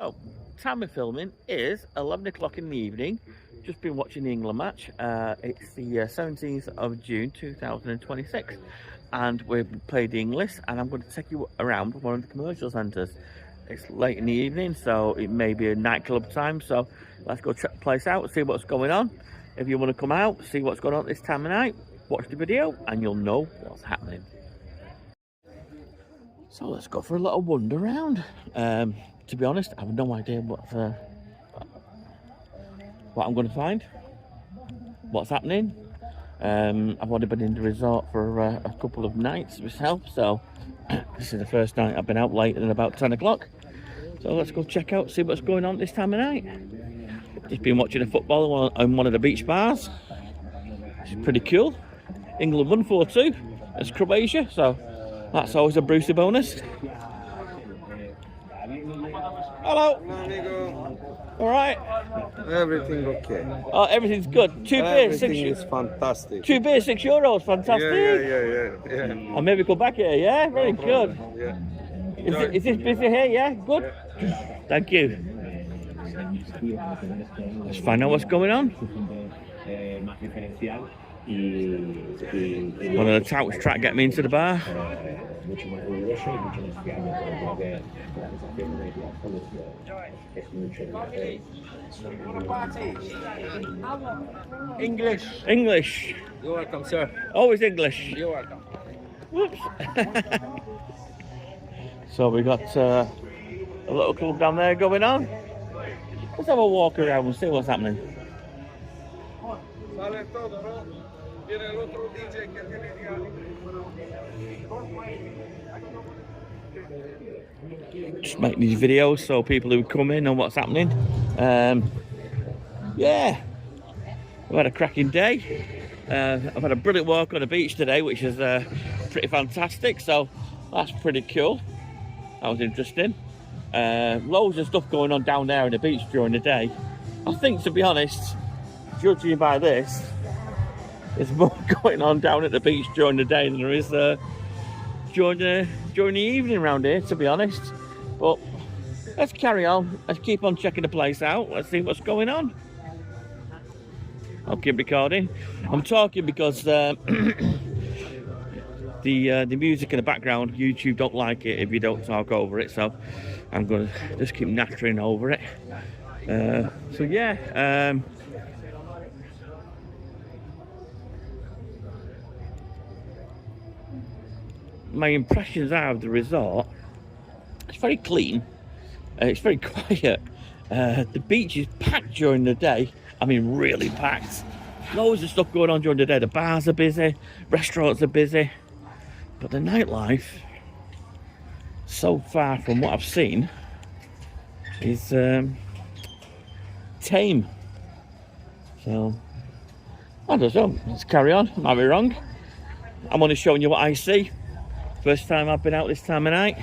Oh, time of filming is 11 o'clock in the evening. Just been watching the England match. It's the 17th of June 2026, and we've played the English, and I'm going to take you around one of the commercial centres. It's late in the evening, so it may be a nightclub time, so let's go check the place out, see what's going on. If you want to come out, see what's going on this time of night, watch the video and you'll know what's happening. So let's go for a little wander around. To be honest, I have no idea what I'm going to find, what's happening. I've already been in the resort for a couple of nights myself, so this is the first night I've been out later than about 10 o'clock. So let's go check out, see what's going on this time of night. Just been watching the football on one of the beach bars. It's pretty cool. England won 4-2 against Croatia, so that's always a Brucey bonus. Hello. All right. Everything okay. Oh, everything's good. Everything is fantastic. €2 beers, €6. Fantastic. Yeah. I'll maybe go back here. Yeah, very good. Yeah. Is this busy here? Yeah, good. Yeah. Thank you. Let's find out what's going on. One of the touts trying to get me into the bar. English. You're welcome, sir. Always English. You're welcome. Whoops. So we got a little club down there going on. Let's have a walk around and see what's happening. Just make these videos so people who come in know what's happening. Yeah, I've had a cracking day. I've had a brilliant walk on the beach today, which is pretty fantastic, so that's pretty cool. That was interesting. Loads of stuff going on down there on the beach during the day. I think, to be honest, judging by this, there's more going on down at the beach during the day than there is during the evening around here, to be honest. But let's carry on. Let's keep on checking the place out. Let's see what's going on. I'll keep recording. I'm talking because the music in the background, YouTube don't like it if you don't talk over it, so I'm going to just keep nattering over it. So yeah, my impressions are of the resort. It's very clean. It's very quiet. The beach is packed during the day. I mean, really packed. Loads of stuff going on during the day. The bars are busy, restaurants are busy, but the nightlife, so far from what I've seen, is tame. So I don't know. Let's carry on. Might be wrong. I'm only showing you what I see. First time I've been out this time of night.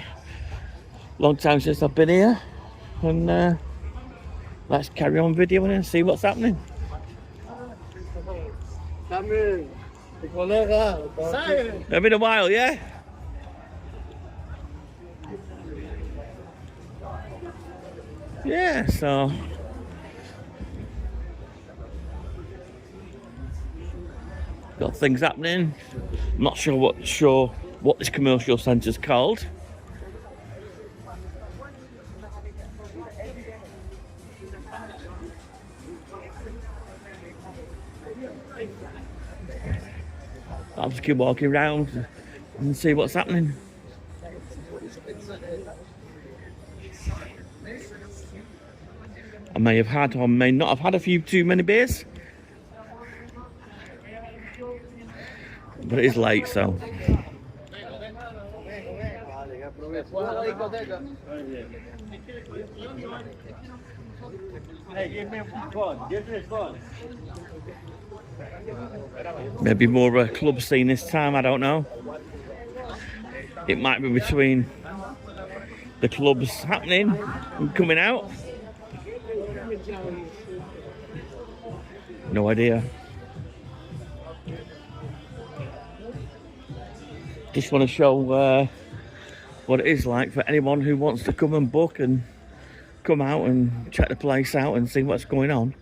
Long time since I've been here. And let's carry on videoing and see what's happening. It's been a while, yeah? Yeah, so got things happening. I'm not sure what this commercial centre's called. I'll just keep walking around and see what's happening. I may have had or may not have had a few too many beers, but it is late, so. Maybe more of a club scene this time, I don't know. It might be between the clubs happening and coming out. No idea. Just want to show what it is like for anyone who wants to come and book and come out and check the place out and see what's going on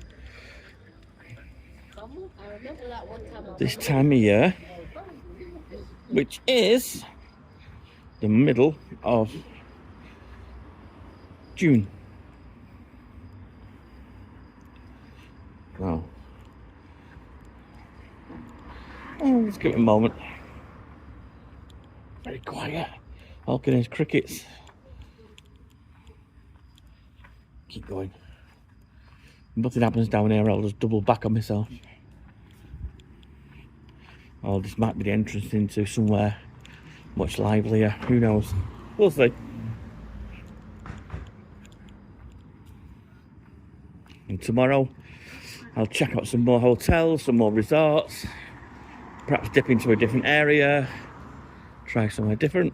this time of year, which is the middle of June. Wow. Oh, let's give it a moment. Very quiet. All can hear crickets. Keep going. Nothing happens down here, I'll just double back on myself. Oh, this might be the entrance into somewhere much livelier. Who knows? We'll see. And tomorrow I'll check out some more hotels, some more resorts, perhaps dip into a different area, try somewhere different.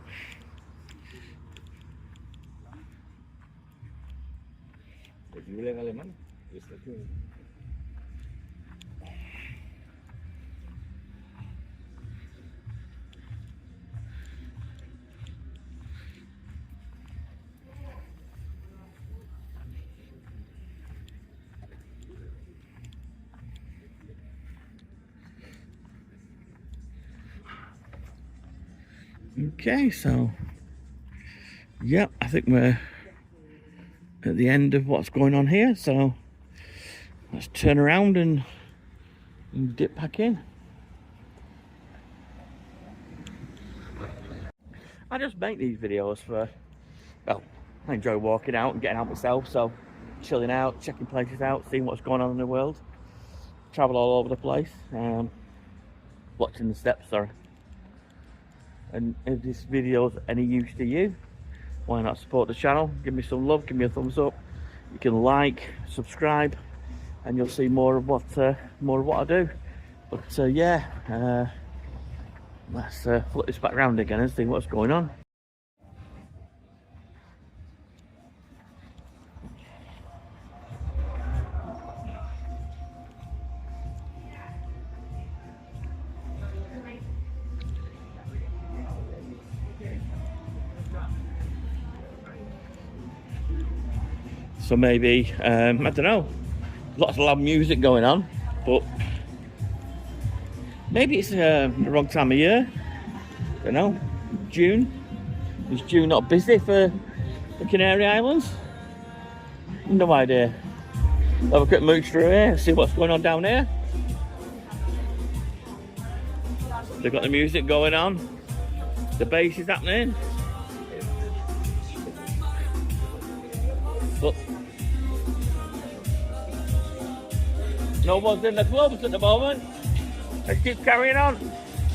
Okay, so yeah, I think we're at the end of what's going on here, so let's turn around and dip back in. I just make these videos for, well, I enjoy walking out and getting out myself, so chilling out, checking places out, seeing what's going on in the world, travel all over the place, watching the steps, sorry. And if this video is any use to you, why not support the channel? Give me some love, give me a thumbs up. You can like, subscribe, and you'll see more of what I do. But yeah, let's flip this back around again and see what's going on. So maybe, I don't know, lots of loud music going on, but maybe it's the wrong time of year. I don't know, June. Is June not busy for the Canary Islands? No idea. Have a quick mooch through here, see what's going on down here. They've got the music going on, the bass is happening. But no one's in the clubs at the moment. Let's keep carrying on.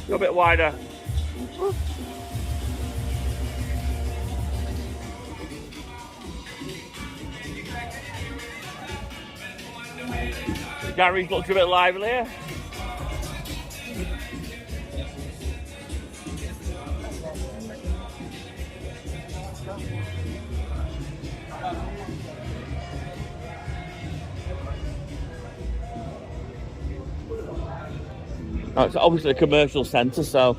Go a bit wider. Gary's looks a bit livelier. Now, it's obviously a commercial centre, so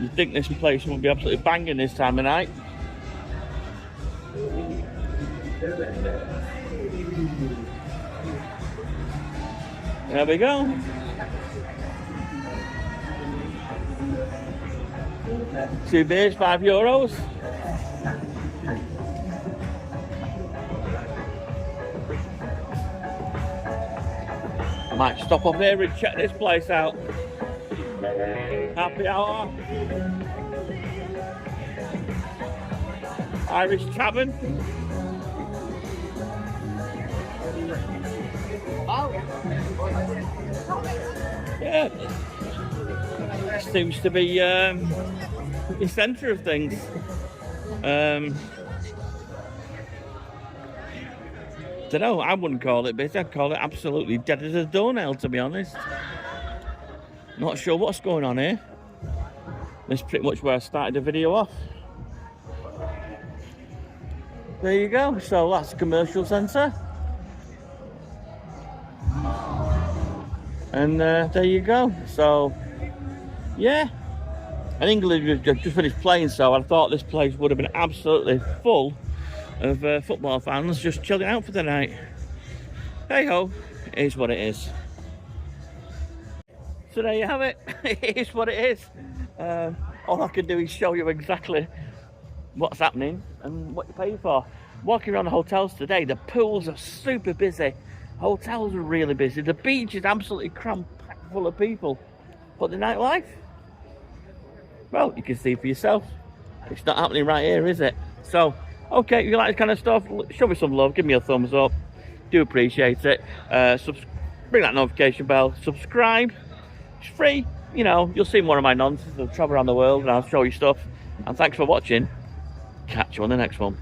you'd think this place will be absolutely banging this time of night. There we go. Two beers, €5. Might stop off here and check this place out. Happy hour. Irish Tavern. Yeah. Seems to be the centre of things. Don't know, I wouldn't call it busy, I'd call it absolutely dead as a doornail, to be honest. Not sure what's going on here. This is pretty much where I started the video off. There you go, so that's a commercial centre. And there you go, so yeah. And England just finished playing, so I thought this place would have been absolutely full of football fans just chilling out for the night. Hey ho, it is what it is. So there you have it. It is what it is. All I can do is show you exactly what's happening and what you pay for. Walking around the hotels today, the pools are super busy. Hotels are really busy. The beach is absolutely cram-packed full of people. But the nightlife, well, you can see for yourself. It's not happening right here, is it? So, okay, if you like this kind of stuff, show me some love, give me a thumbs up. Do appreciate it. Ring that notification bell, subscribe. It's free, you know, you'll see more of my nonsense. I'll travel around the world and I'll show you stuff. And thanks for watching. Catch you on the next one.